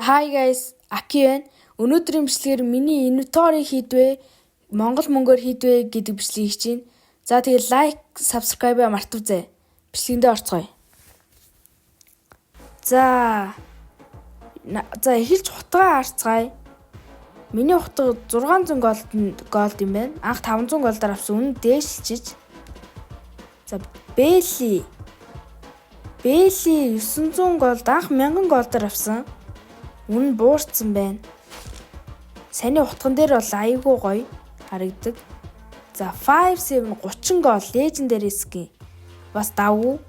Hi guys, Aki байна. Өнөөдрийн бичлэгээр миний inventory хийдвэ, Монгол мөнгөөр хийдвэ гэдэг бичлэгийг хийж байна. За тэгээд лайк, subscribe мартавзээ. Бичлэгэндээ орцгоё. За эхэлж хутгаа харцгаая. Миний хутга 600 голд юм байна. Анх 500 голдоор авсан. Үнэ дээшилчиж. За Бэли 900 голд анх 1000 голдоор авсан. Үнэ буурсан байна. Саний утган дээр бол аяйгуу гоё харагдаг. За 5-7 30 гол legendary skin. Бас давгүй.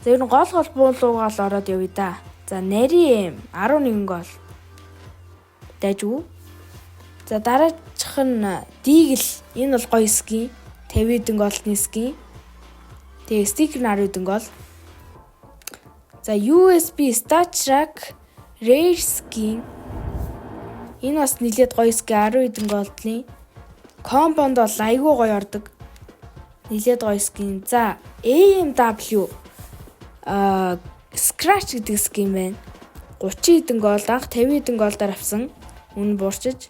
За ер нь гол буулуугаал ороод явъя да. За нари 11 гол. Дайжгүй. За дараачих нь Дигл. Энэ бол гоё skin. 50 хэдэн голдны skin. Тэгээ стикер 10 хэдэн гол. За USB StatTrak Rare skin. Энэ бас нэлээд гоё skin 10 хэдэн голдны. Комбонд бол айгүй гоё ордог. Нэлээд гоё skin. За AMW Scratch гэдэг skin байна. 30 хэдэн голд анх 50 хэдэн голдоор авсан. Үнэ буурчиж.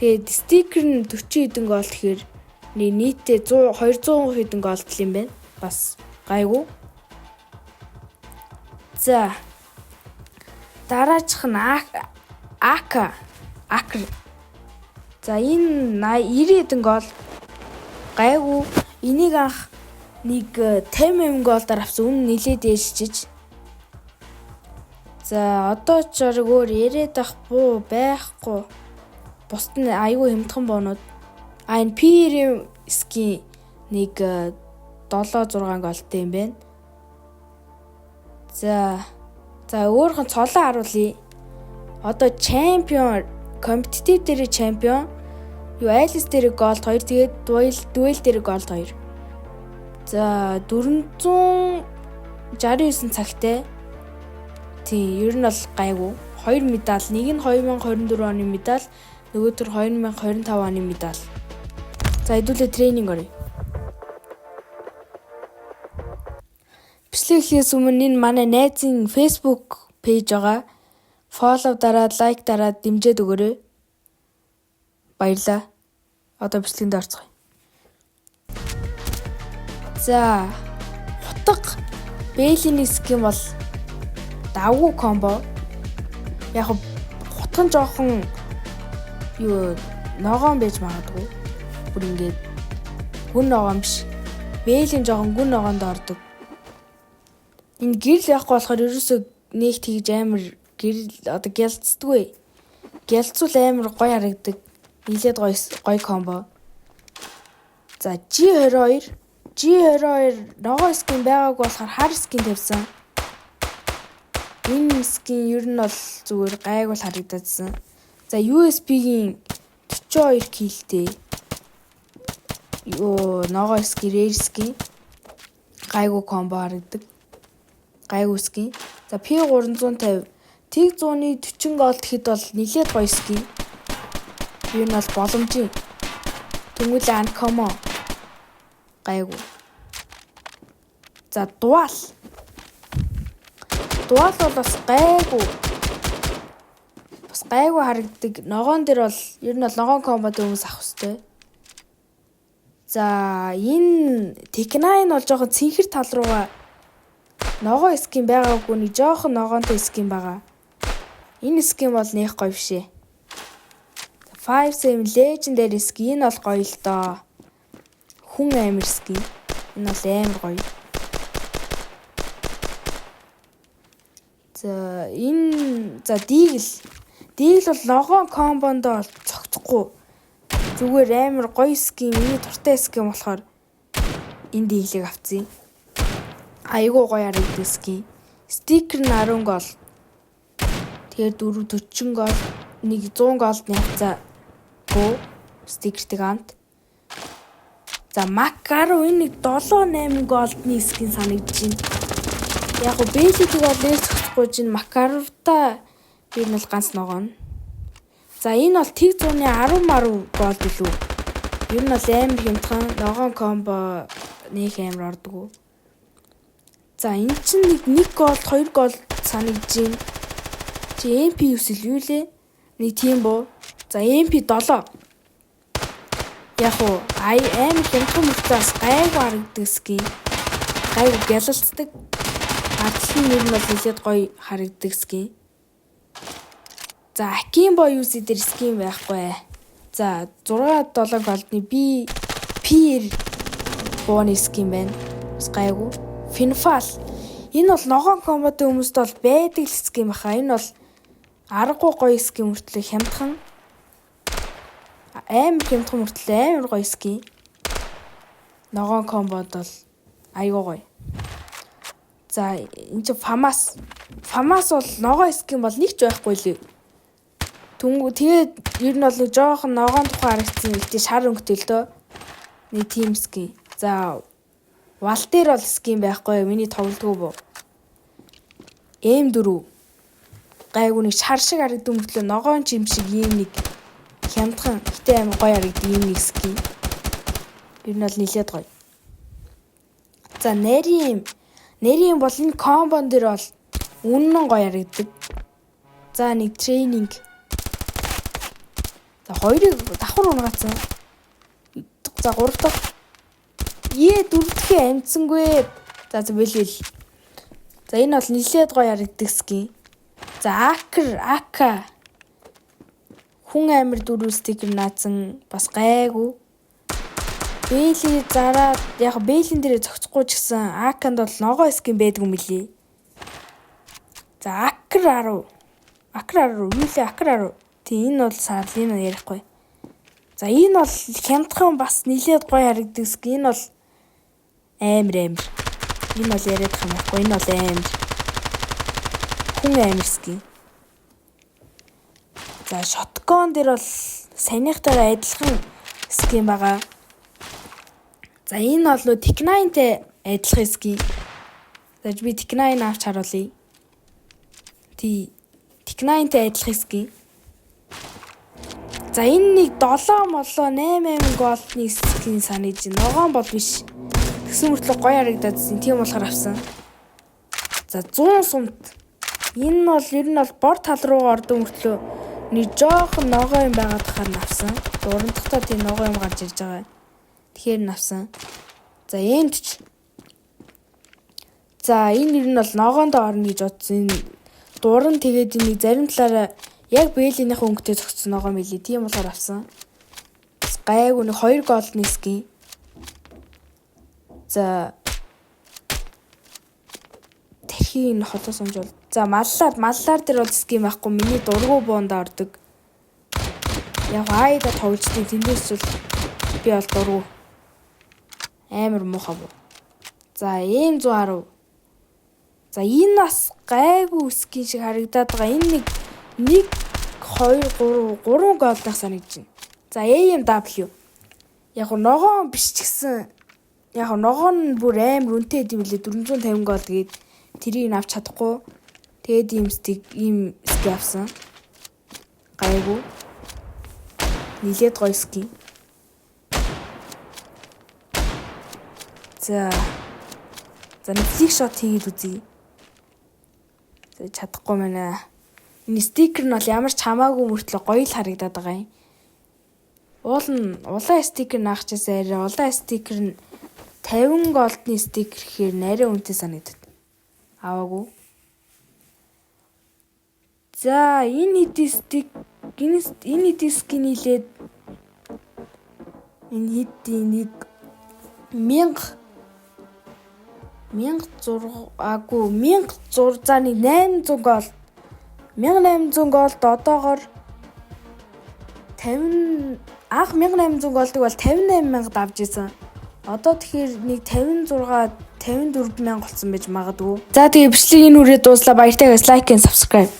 Тэгээд стикер нь 40 хэдэн голд гэхээр нийтдээ 200 хэдэн голд юм байна. Бас гайгүй. За дараачих нь Акр. За энэ 90 хэдэн гол гайгүй. Энийг анх нэг 50 голдоор авсан. Үнэ нилээд ээлжиж. За одоо ч өөр яриад байхгүй. Бусд нь айгүй хэмтхэн боонууд. Энэ PR skin нэг 7-6 голтой юм байна. За өөрхөн цолоо харуулъя. Одоо champion, competitive дээр champion, Alice дээр голд 2, тэгээд duel дээр голд 2. За 469 цагтай. Тийм, ер нь бол гайгүй. 2 медаль, нэг нь 2024 оны медаль, нөгөөдөр 2025 оны медаль. За хэдүүлээ тренинг орё. Бичлэгээс өмнө энэ манай найзын Facebook пэйж байгаа. Follow дараад, like дараад дэмжиж өгөөрэй. Баярлалаа. Одоо бичлэгэнд орцгоё. За хутга Бэлийн скин бол давгүй комбо. Яг хутган жоохон ногоон байж магадгүй. Бүр ингээд гүн ногоон биш. Бэлийн жоохон гүн ногоонд ордог. Энэ гэрэл явахгүй болохоор ерөөсөө нэг тэгж амар гэрэл одоо гялцдаггүй. Гялцвал амар гоё харагдаг. Нилээд гоё комбо. За G22 ногоо скин байгаагүй болохоор хар скин тавьсан. Энэ скин ер нь бол зүгээр гайгүй харагдсан. За USB-гийн 42 килтэй. Ногоо скин rare скин. Гайгүй комбо харагдаг. Гайгүй скин. За P350 Тэг 140 голд хэд бол нилээд гоё скин. Юу нь бол боломжийн. Тэнгүүлээ uncommon. Гайгүй. За дуал бол бас гайгүй. Бас гайгүй харагдаг. Ногоон дээр бол ер нь бол ногоон комбод хүмүүс авах хэрэгтэй. За энэ Tech9 бол жоохон цэнхэр тал руугаа ногоо скин байгаагүй нэг жоохон ногоонтой скин байгаа. Энэ скин бол нэх гоё бишээ. 5-7 legendary skin бол гоё л доо. Хүн амир скин. Энэ бол амар гоё. За Дигл бол ногоон комбонд цогцохгүй. Зүгээр амар гоё скин, миний туртай скин болохоор энэ Диглийг авцیں۔ Айгуу гоё харагддаг скин. Стикер нь 10 гол. Тэгээд 40 гол, нэг 100 голдны хавцаа гоо стикертэй хамт. За Макаро энэ нэг 7-8 голдны скин санагдаж байна. Яг го Бэлиг бол нээцэхгүй чинь Макаровта ер нь бол ганц ногоон. За энэ бол Тэг 110 голд илүү. Ер нь бол амар хямдхан ногоон комбо нэг амар ордог. За энэ чинь нэг голд 2 голд санагдаж байна. Чи MP9 юу лээ? Нэг тийм боо. За MP7. Яг уу амар хямдхан мөртлөөс гайгүй харагддаг скин. Гайгүй гялалцдаг. Ардлын нэр нь бол нэлээд гоё харагддаг скин. За Акимбо юуси дээр скин байхгүй. За 6-7 голдны PR бооны скин байна. Бас гайгүй. Финфал. Энэ бол ногоон комботой хүмүүст бол байдаг скин баха. Энэ бол аргагүй гоё скин мөртлөө хямдхан. Амар хямдхан мөртлөө амар гоё скин. Ногоон комбод бол айгүй гоё. За энэ чи Фамас. Фамас бол ногоо скин бол нэг ч байхгүй лээ. Тэгээд ер нь бол нэг жоохон ногоон тухай харагдсан. Гэтэ шар өнгөтэй л дөө. Нэг team скин. За Валтер бол скин байхгүй. Миний тоглодгоо боо. M4. Гайгүй нэг шар шиг харагдсан мөртлөө ногоон чим шиг ийм нэг хямдхан гэтээ амар гоё харагдсан ийм нэг скин. Ер нь бол нэлээд гоё. За Нэрийн бол энэ комбон дээр бол үнэн гоё харагддаг. За нэг тренинг. За хоёрыг давхар унгацсан. За гурав дахь. 4 дахь амцсангүй. За бэлэл. За энэ бол нэлээд гоё харагддаг скин. За Ака. Хүн амир дөрөв стикер наацсан бас гайгүй. Бэйли зараад яг бэйлэн дээрээ зогцохгүй ч гэсэн Аканд бол ногоо скин байдаг юм билий. За Акр 10. Юу лээ Акр 10. Тий энэ бол сарлын ярихгүй. За энэ бол хямдхан бас нэлээд гоё харагддаг скин. Энэ бол амар. Энэ бол яриад юм байхгүй. Энэ бол амар. Хүн амар скин. За шоткон дээр бол санийхтайгаа адилхан скин байгаа. За энэ бол Tech9-тэй адилхан скин. За би Tech9 авч харуулъя. Тий Tech9-тэй адилхан скин. За энэ нэг 7 голдны скин санаж байна. Ногоон бол биш. Тэгсэн мөртлөө гоё харагдаад тийм болохоор авсан. За 100 сумт. Энэ бол ер нь бол бор тал руу ордог мөртлөө нэг жоохон ногоо юм байгаад хахаар авсан. Дурандахтаа тийм ногоо юм гарч ирж байгаа. Тэгэхээр навсан. За эмч. За энэ ер нь бол ногоонд орно гэж бодсон. Энэ дуран тэгээд энийг зарим талаараа яг бэлийнхэн өнгөтэй зогцсон ногоо мэлий. Тийм болохоор авсан. Гайгүй нэг 2 голдны скин. За тэрхийн хотоо сумжуул. За маллаар дээр бол скин байхгүй. Миний дургу боонд ордог. Яг айда тоглолтын тэндээс бол би бол дургу. Амар муухай боо. За ийм 110. За энэ бас гайгүй скин шиг харагдаад байгаа. Энэ нэг 2 3 голдох санагдаж байна. За AMW. Яг ногоон биш ч гэсэн яг ногоон бүр амар үнэтэй гэдэм билээ 450 голд гээд тэрийг авч чадахгүй. Тэгээд ийм скин авсан. Гайгүй. Нилээд гоё скин. За нэг флик шот хийгээд үзье. За чадахгүй мэнэ. Энэ стикер нь бол ямар ч хамаагүй мөртлөө гоё л харагдаад байгаа юм. Улаан стикер наахчаасаа арай улаан стикер нь 50 голдны стикер гэхээр нарийн үнэтэй санагдав. Аваагүй. За энэ хэдий скин нийлээд энэ хэдий нэг 1600 за нэг 800 гол 1800 голд одоогоор 50 анх 1800 голдыг бол 58000 авч исэн. Одоо тэгэхээр нэг 56 54000 болсон байж магадгүй. За тэгээ бичлэгийн үрээ дууслаа баяртай guys, like and subscribe.